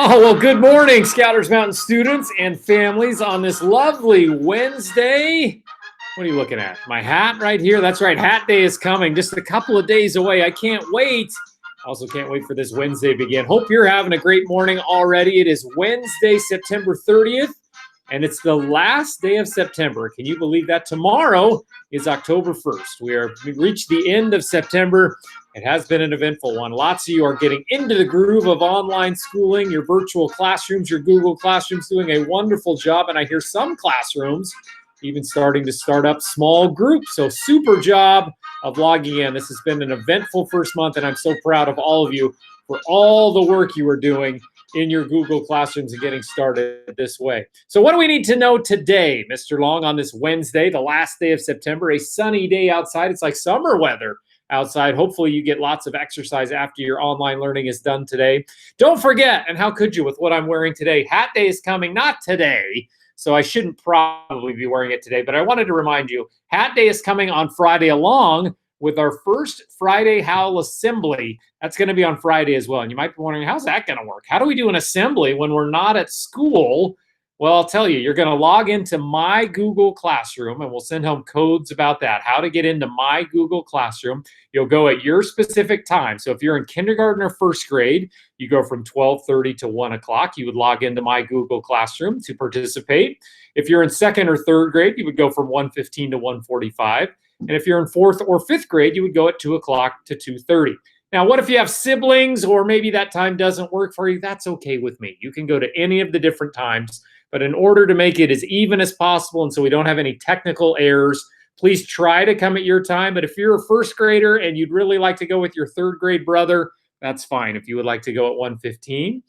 Oh, well, good morning, Scouters Mountain students and families on this lovely Wednesday. What are you looking at? My hat right here? That's right, Hat Day is coming, just a couple of days away. I can't wait. I also can't wait for this Wednesday to begin. Hope you're having a great morning already. It is Wednesday, September 30th, and it's the last day of September. Can you believe that? Tomorrow is October 1st. We've reached the end of September. It has been an eventful one. Lots of you are getting into the groove of online schooling, your virtual classrooms, your Google Classrooms doing a wonderful job. And I hear some classrooms even starting to start up small groups. So super job of logging in. This has been an eventful first month, and I'm so proud of all of you for all the work you are doing in your Google Classrooms and getting started this way. So what do we need to know today, Mr. Long, on this Wednesday, the last day of September, a sunny day outside? It's like summer weather outside. Hopefully you get lots of exercise after your online learning is done today. Don't forget, and how could you with what I'm wearing today, Hat Day is coming, not today, so I shouldn't probably be wearing it today, but I wanted to remind you, Hat Day is coming on Friday along with our first Friday Howl Assembly. That's going to be on Friday as well. And you might be wondering, how's that going to work? How do we do an assembly when we're not at school? Well, I'll tell you, you're going to log into My Google Classroom, and we'll send home codes about that, how to get into My Google Classroom. You'll go at your specific time. So if you're in kindergarten or first grade, you go from 12:30 to 1 o'clock. You would log into My Google Classroom to participate. If you're in second or third grade, you would go from 1:15 to 1:45. And if you're in fourth or fifth grade, you would go at 2 o'clock to 2:30. Now, what if you have siblings or maybe that time doesn't work for you? That's okay with me. You can go to any of the different times. But in order to make it as even as possible and so we don't have any technical errors, please try to come at your time. But if you're a first grader and you'd really like to go with your third grade brother, that's fine if you would like to go at 1:15.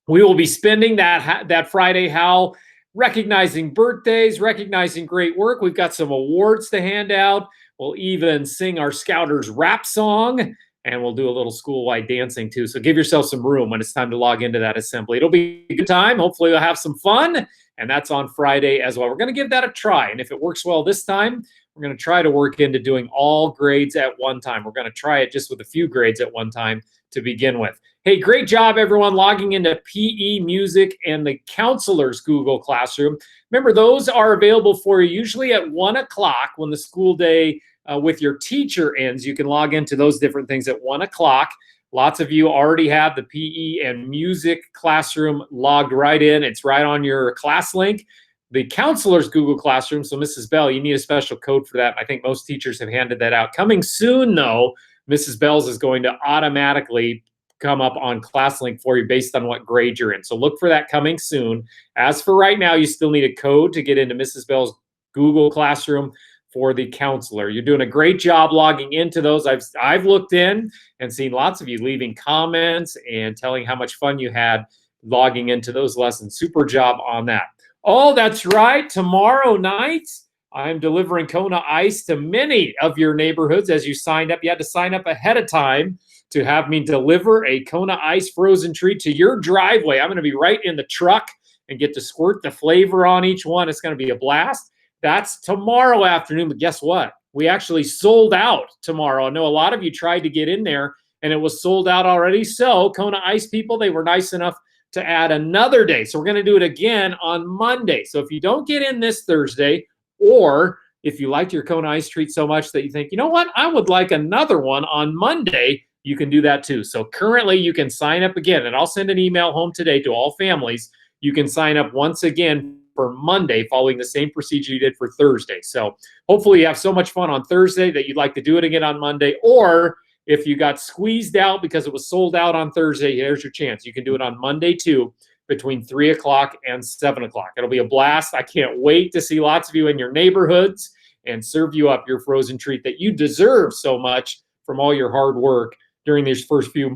We will be spending that Friday Howl recognizing birthdays, recognizing great work. We've got some awards to hand out. We'll even sing our Scouters rap song, and we'll do a little school-wide dancing too. So give yourself some room when it's time to log into that assembly. It'll be a good time. Hopefully you'll have some fun, and that's on Friday as well. We're going to give that a try, and if it works well this time, we're going to try to work into doing all grades at one time. We're going to try it just with a few grades at one time to begin with. Hey, great job, everyone, logging into PE, music, and the counselor's Google Classroom. Remember, those are available for you usually at 1 o'clock when the school day with your teacher ends. You can log into those different things at 1 o'clock. Lots of you already have the PE and music classroom logged right in. It's right on your class link. The counselor's Google Classroom, so Mrs. Bell, you need a special code for that. I think most teachers have handed that out. Coming soon, though, Mrs. Bell's is going to automatically come up on ClassLink for you based on what grade you're in. So look for that coming soon. As for right now, you still need a code to get into Mrs. Bell's Google Classroom for the counselor. You're doing a great job logging into those. I've looked in and seen lots of you leaving comments and telling how much fun you had logging into those lessons. Super job on that. Oh, that's right. Tomorrow night, I'm delivering Kona Ice to many of your neighborhoods as you signed up. You had to sign up ahead of time to have me deliver a Kona Ice frozen treat to your driveway. I'm going to be right in the truck and get to squirt the flavor on each one. It's going to be a blast. That's tomorrow afternoon, but guess what? We actually sold out tomorrow. I know a lot of you tried to get in there, and it was sold out already. So Kona Ice people, they were nice enough to add another day. So we're going to do it again on Monday. So if you don't get in this Thursday, or if you liked your Kona Ice treat so much that you think, you know what, I would like another one on Monday, you can do that too. So currently you can sign up again, and I'll send an email home today to all families. You can sign up once again for Monday following the same procedure you did for Thursday. So hopefully you have so much fun on Thursday that you'd like to do it again on Monday, or if you got squeezed out because it was sold out on Thursday, here's your chance. You can do it on Monday too, between 3 o'clock and 7 o'clock. It'll be a blast. I can't wait to see lots of you in your neighborhoods and serve you up your frozen treat that you deserve so much from all your hard work during these first few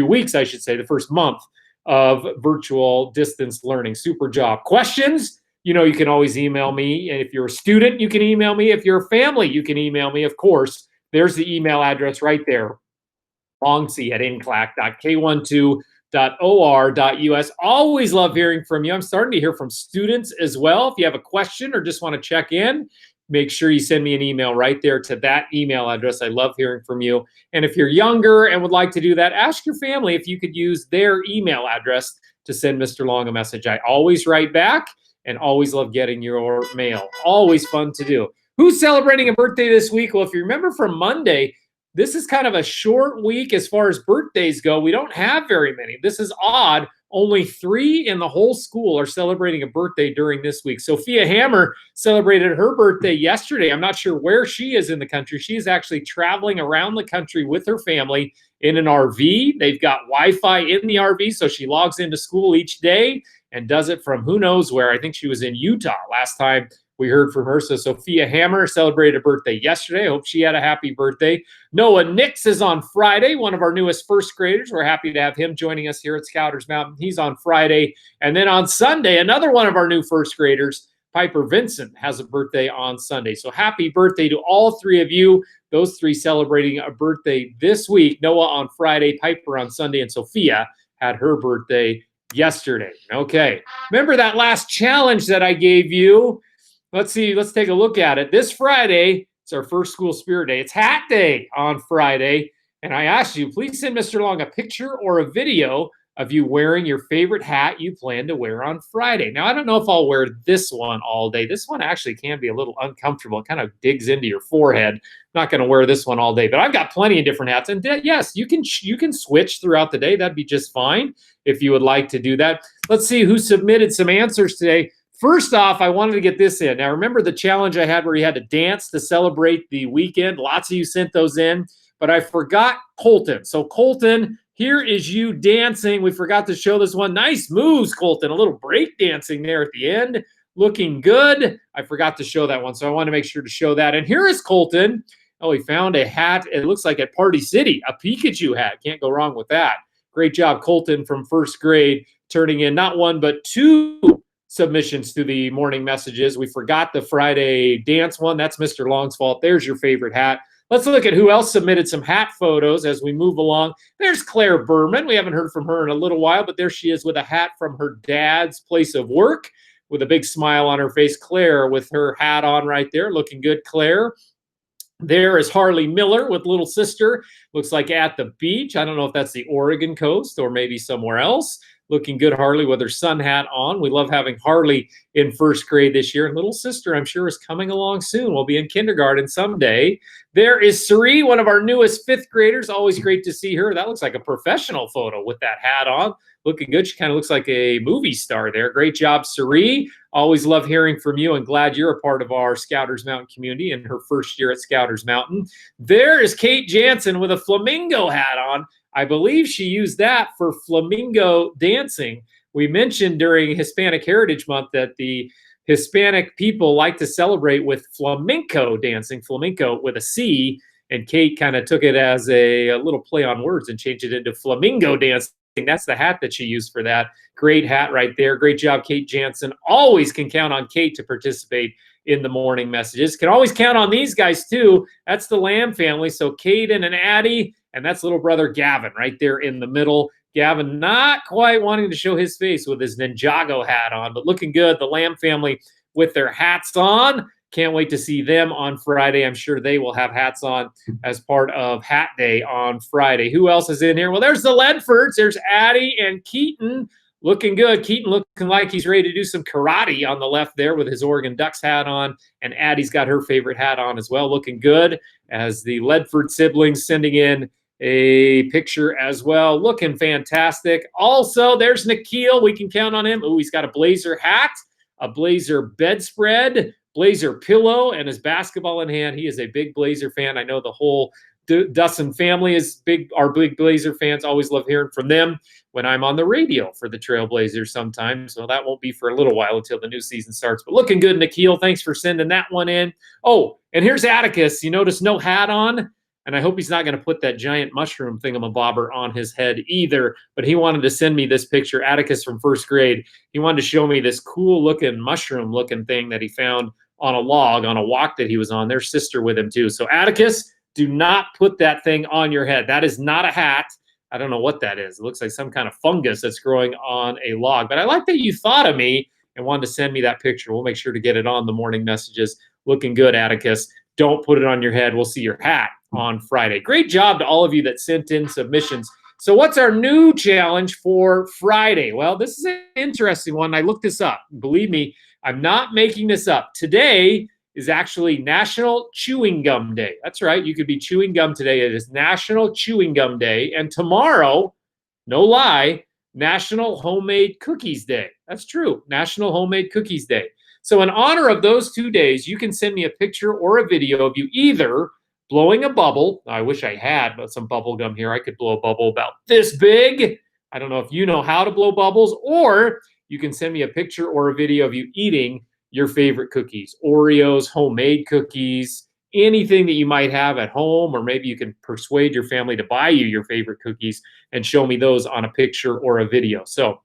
weeks, I should say, the first month of virtual distance learning. Super job. Questions? You know, you can always email me. And if you're a student, you can email me. If you're a family, you can email me, of course. There's the email address right there, longc@nclac.k12.or.us. Always love hearing from you. I'm starting to hear from students as well. If you have a question or just want to check in, make sure you send me an email right there to that email address. I love hearing from you. And if you're younger and would like to do that, ask your family if you could use their email address to send Mr. Long a message. I always write back and always love getting your mail. Always fun to do. Who's celebrating a birthday this week? Well, if you remember from Monday, this is kind of a short week as far as birthdays go. We don't have very many. This is odd. Only 3 in the whole school are celebrating a birthday during this week. Sophia Hammer celebrated her birthday yesterday. I'm not sure where she is in the country. She is actually traveling around the country with her family in an RV. They've got Wi-Fi in the RV, so she logs into school each day and does it from who knows where. I think she was in Utah last time we heard from her. So Sophia Hammer celebrated a birthday yesterday. I hope she had a happy birthday. Noah Nix is on Friday, one of our newest first graders. We're happy to have him joining us here at Scouters Mountain. He's on Friday. And then on Sunday, another one of our new first graders, Piper Vincent, has a birthday on Sunday. So happy birthday to all 3 of you. Those 3 celebrating a birthday this week. Noah on Friday, Piper on Sunday, and Sophia had her birthday yesterday. Okay. Remember that last challenge that I gave you? Let's see. Let's take a look at it. This Friday, it's our first school spirit day. It's Hat Day on Friday. And I asked you, please send Mr. Long a picture or a video of you wearing your favorite hat you plan to wear on Friday. Now, I don't know if I'll wear this one all day. This one actually can be a little uncomfortable. It kind of digs into your forehead. I'm not going to wear this one all day, but I've got plenty of different hats. And yes, you can switch throughout the day. That'd be just fine if you would like to do that. Let's see who submitted some answers today. First off, I wanted to get this in. Now, remember the challenge I had where you had to dance to celebrate the weekend? Lots of you sent those in, but I forgot Colton. So, Colton, here is you dancing. We forgot to show this one. Nice moves, Colton. A little break dancing there at the end. Looking good. I forgot to show that one, so I want to make sure to show that. And here is Colton. Oh, he found a hat. It looks like at Party City, a Pikachu hat. Can't go wrong with that. Great job, Colton, from first grade, turning in not 1, but 2 submissions to the morning messages. We forgot the Friday dance one. That's Mr. Long's fault. There's your favorite hat. Let's look at who else submitted some hat photos as we move along. There's Claire Berman. We haven't heard from her in a little while, but there she is with a hat from her dad's place of work with a big smile on her face. Claire with her hat on right there. Looking good, Claire. There is Harley Miller with little sister. Looks like at the beach. I don't know if that's the Oregon coast or maybe somewhere else. Looking good, Harley, with her sun hat on. We love having Harley in first grade this year. And little sister, I'm sure, is coming along soon. We'll be in kindergarten someday. There is Sari, one of our newest 5th graders. Always great to see her. That looks like a professional photo with that hat on. Looking good. She kind of looks like a movie star there. Great job, Sari. Always love hearing from you and glad you're a part of our Scouters Mountain community in her first year at Scouters Mountain. There is Kate Jansen with a flamingo hat on. I believe she used that for flamingo dancing. We mentioned during Hispanic Heritage Month that the Hispanic people like to celebrate with flamenco dancing, flamenco with a C, and Kate kind of took it as a little play on words and changed it into flamingo dancing. That's the hat that she used for that. Great hat right there. Great job, Kate Jansen. Always can count on Kate to participate in the morning messages. Can always count on these guys too. That's the Lamb family. So Caden and Addie, and that's little brother Gavin right there in the middle. Gavin not quite wanting to show his face with his Ninjago hat on, but looking good. The Lamb family with their hats on. Can't wait to see them on Friday. I'm sure they will have hats on as part of Hat Day on Friday. Who else is in here? Well, there's the Ledfords. There's Addie and Keaton. Looking good. Keaton looking like he's ready to do some karate on the left there with his Oregon Ducks hat on. And Addie's got her favorite hat on as well. Looking good as the Ledford siblings sending in a picture as well. Looking fantastic. Also, there's Nikhil. We can count on him. Oh, he's got a Blazer hat, a Blazer bedspread, Blazer pillow, and his basketball in hand. He is a big Blazer fan. I know the whole Dustin family is are big Blazer fans. Always love hearing from them when I'm on the radio for the Trailblazers sometimes. So that won't be for a little while until the new season starts. But looking good, Nikhil. Thanks for sending that one in. Oh, and here's Atticus. You notice no hat on? And I hope he's not going to put that giant mushroom thingamabobber on his head either. But he wanted to send me this picture, Atticus from first grade. He wanted to show me this cool-looking mushroom-looking thing that he found on a log on a walk that he was on. There's sister with him too. So Atticus, do not put that thing on your head. That is not a hat. I don't know what that is. It looks like some kind of fungus that's growing on a log. But I like that you thought of me and wanted to send me that picture. We'll make sure to get it on the morning messages Looking good, Atticus. Don't put it on your head. We'll see your hat on Friday. Great job to all of you that sent in submissions. So what's our new challenge for Friday? Well, this is an interesting one. I looked this up. Believe me, I'm not making this up. Today is actually National Chewing Gum Day. That's right. You could be chewing gum today. It is National Chewing Gum Day. And tomorrow, no lie, National Homemade Cookies Day. That's true. National Homemade Cookies Day. So in honor of those 2 days, you can send me a picture or a video of you either blowing a bubble. I wish I had some bubble gum here. I could blow a bubble about this big. I don't know if you know how to blow bubbles, or you can send me a picture or a video of you eating your favorite cookies, Oreos, homemade cookies, anything that you might have at home, or maybe you can persuade your family to buy you your favorite cookies and show me those on a picture or a video. So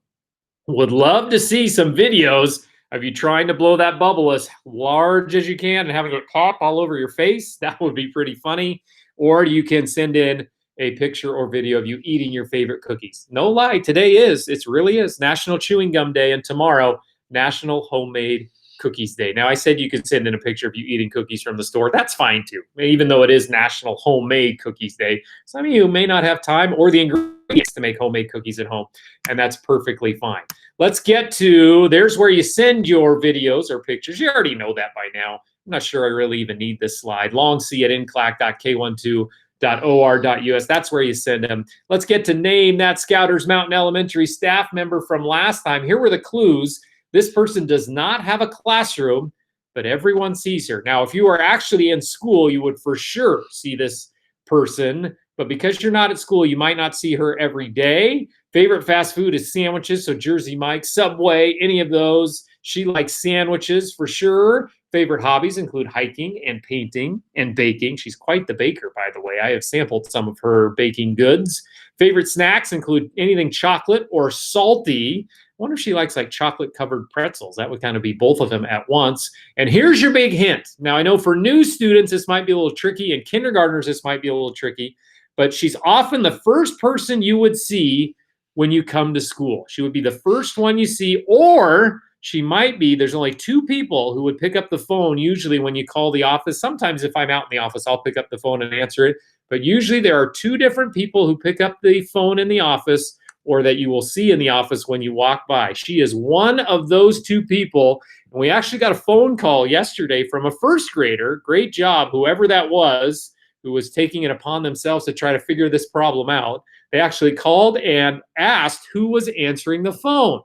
would love to see some videos of you trying to blow that bubble as large as you can and having it pop all over your face. That would be pretty funny. Or you can send in a picture or video of you eating your favorite cookies. No lie, today it really is National Chewing Gum Day, and tomorrow, National Homemade Cookies Day. Now, I said you could send in a picture of you eating cookies from the store. That's fine too, even though it is National Homemade Cookies Day. Some of you may not have time or the ingredients to make homemade cookies at home, and that's perfectly fine. Let's get to, there's where you send your videos or pictures. You already know that by now. I'm not sure I really even need this slide. longc@nclac.k12.or.us. That's where you send them. Let's get to name that Scouters Mountain Elementary staff member from last time. Here were the clues. This person does not have a classroom, but everyone sees her. Now, if you are actually in school, you would for sure see this person, but because you're not at school, you might not see her every day. Favorite fast food is sandwiches, so Jersey Mike, Subway, any of those. She likes sandwiches for sure. Favorite hobbies include hiking and painting and baking. She's quite the baker, by the way. I have sampled some of her baking goods. Favorite snacks include anything chocolate or salty. I wonder if she likes like chocolate-covered pretzels. That would kind of be both of them at once. And here's your big hint. Now, I know for new students, this might be a little tricky, and kindergartners, this might be a little tricky, but she's often the first person you would see when you come to school. She would be the first one you see, or she might be, there's only 2 people who would pick up the phone usually when you call the office. Sometimes if I'm out in the office, I'll pick up the phone and answer it. But usually there are 2 different people who pick up the phone in the office, or that you will see in the office when you walk by. She is one of those 2 people. And we actually got a phone call yesterday from a first grader. Great job, whoever that was, who was taking it upon themselves to try to figure this problem out. They actually called and asked who was answering the phone.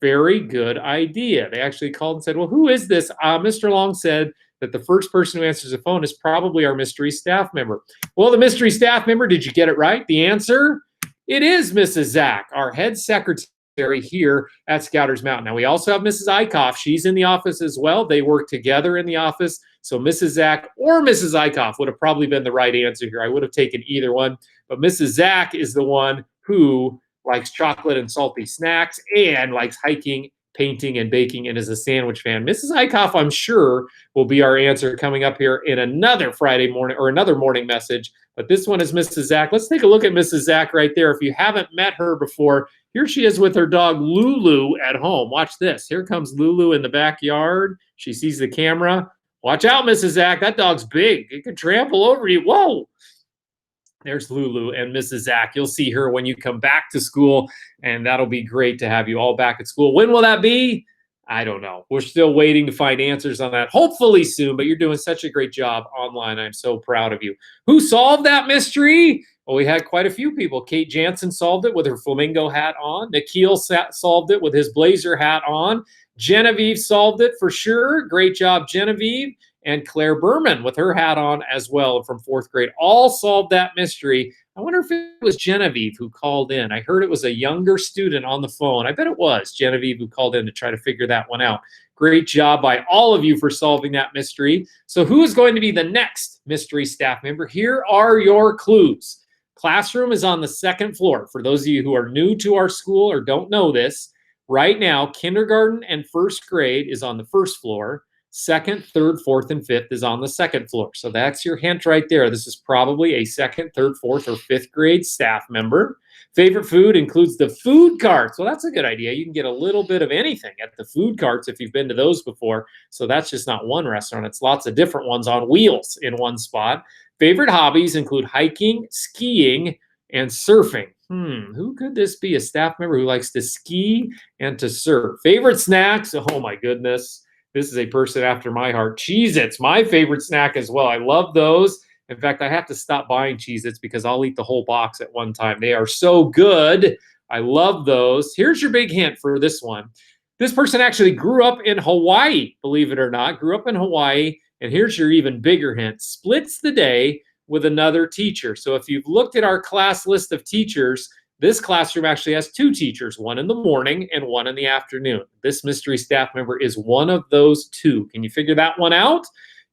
Very good idea. They actually called and said, well, who is this? Mr. Long said that the first person who answers the phone is probably our mystery staff member. Well, the mystery staff member, did you get it right? The answer? It is Mrs. Zach, our head secretary here at Scouters Mountain. Now, we also have Mrs. Eichhoff. She's in the office as well. They work together in the office. So Mrs. Zach or Mrs. Eichhoff would have probably been the right answer here. I would have taken either one. But Mrs. Zach is the one who likes chocolate and salty snacks and likes hiking, painting, and baking, and is a sandwich fan. Mrs. Eichhoff, I'm sure, will be our answer coming up here in another Friday morning or another morning message. But this one is Mrs. Zach. Let's take a look at Mrs. Zach right there. If you haven't met her before, here she is with her dog Lulu at home. Watch this. Here comes Lulu in the backyard. She sees the camera. Watch out, Mrs. Zach. That dog's big. It could trample over you. Whoa. There's Lulu and Mrs. Zach. You'll see her when you come back to school, and that'll be great to have you all back at school. When will that be? I don't know. We're still waiting to find answers on that. Hopefully soon, but you're doing such a great job online. I'm so proud of you. Who solved that mystery? Well, we had quite a few people. Kate Jansen solved it with her flamingo hat on. Nikhil solved it with his blazer hat on. Genevieve solved it for sure. Great job, Genevieve. And Claire Berman with her hat on as well from 4th grade. All solved that mystery. I wonder if it was Genevieve who called in. I heard it was a younger student on the phone. I bet it was Genevieve who called in to try to figure that one out. Great job by all of you for solving that mystery. So who is going to be the next mystery staff member? Here are your clues. Classroom is on the 2nd floor. For those of you who are new to our school or don't know this, right now, kindergarten and 1st grade is on the 1st floor. 2nd, 3rd, 4th, and 5th is on the 2nd floor. So that's your hint right there. This is probably a 2nd, 3rd, 4th, or 5th grade staff member. Favorite food includes the food carts. Well, that's a good idea. You can get a little bit of anything at the food carts if you've been to those before. So that's just not one restaurant. It's lots of different ones on wheels in one spot. Favorite hobbies include hiking, skiing, and surfing. Who could this be? A staff member who likes to ski and to surf. Favorite snacks? Oh my goodness. This is a person after my heart. Cheez-Its, my favorite snack as well. I love those. In fact, I have to stop buying Cheez-Its because I'll eat the whole box at one time. They are so good. I love those. Here's your big hint for this one. This person actually grew up in Hawaii, believe it or not, grew up in Hawaii. And here's your even bigger hint. Splits the day with another teacher. So if you've looked at our class list of teachers, this classroom actually has two teachers, one in the morning and one in the afternoon. This mystery staff member is one of those two. Can you figure that one out?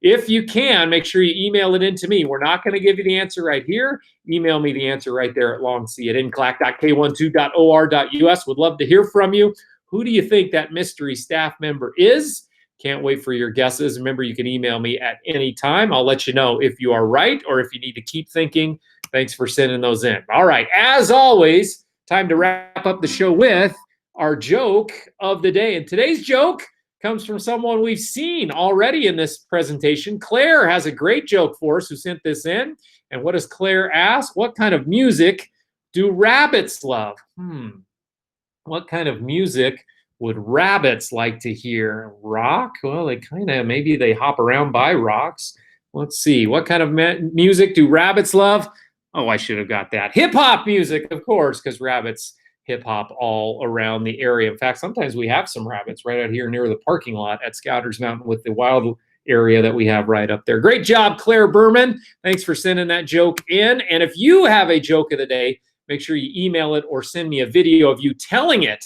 If you can, make sure you email it in to me. We're not going to give you the answer right here. Email me the answer right there at longc@nclac.k12.or.us. Would love to hear from you. Who do you think that mystery staff member is? Can't wait for your guesses. Remember, you can email me at any time. I'll let you know if you are right or if you need to keep thinking. Thanks for sending those in. All right, as always, time to wrap up the show with our joke of the day. And today's joke comes from someone we've seen already in this presentation. Claire has a great joke for us who sent this in. And what does Claire ask? What kind of music do rabbits love? What kind of music would rabbits like to hear? Rock? Well, maybe they hop around by rocks. Let's see. What kind of music do rabbits love? Oh, I should have got that. Hip-hop music, of course, because rabbits hip-hop all around the area. In fact, sometimes we have some rabbits right out here near the parking lot at Scouters Mountain with the wild area that we have right up there. Great job, Claire Berman. Thanks for sending that joke in. And if you have a joke of the day, make sure you email it or send me a video of you telling it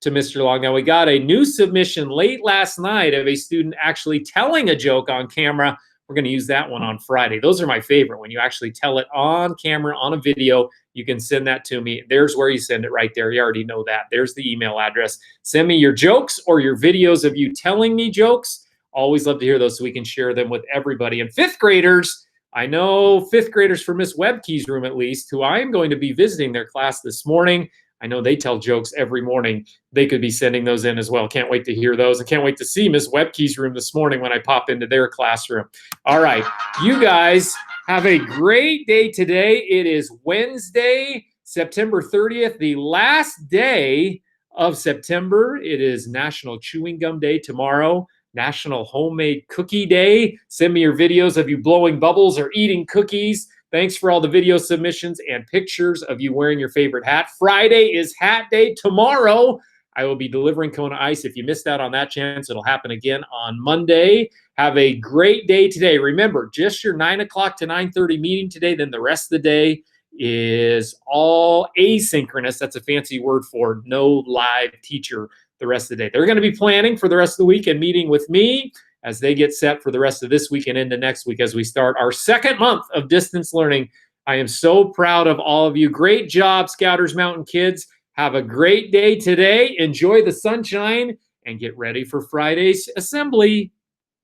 to Mr. Long. Now, we got a new submission late last night of a student actually telling a joke on camera. We're going to use that one on Friday. Those are my favorite. When you actually tell it on camera, on a video, you can send that to me. There's where you send it right there. You already know that. There's the email address. Send me your jokes or your videos of you telling me jokes. Always love to hear those so we can share them with everybody. And fifth graders, I know fifth graders from Miss Webke's room at least, who I am going to be visiting their class this morning. I know they tell jokes every morning. They could be sending those in as well. Can't wait to hear those. And can't wait to see Miss Webke's room this morning when I pop into their classroom. All right, you guys have a great day today. It is Wednesday, September 30th, the last day of September. It is National Chewing Gum Day tomorrow, National Homemade Cookie Day. Send me your videos of you blowing bubbles or eating cookies. Thanks for all the video submissions and pictures of you wearing your favorite hat. Friday is Hat Day. Tomorrow, I will be delivering Kona Ice. If you missed out on that chance, it'll happen again on Monday. Have a great day today. Remember, just your 9 o'clock to 9:30 meeting today. Then the rest of the day is all asynchronous. That's a fancy word for no live teacher the rest of the day. They're going to be planning for the rest of the week and meeting with me as they get set for the rest of this week and into next week as we start our second month of distance learning. I am so proud of all of you. Great job, Scouters Mountain kids. Have a great day today. Enjoy the sunshine and get ready for Friday's assembly.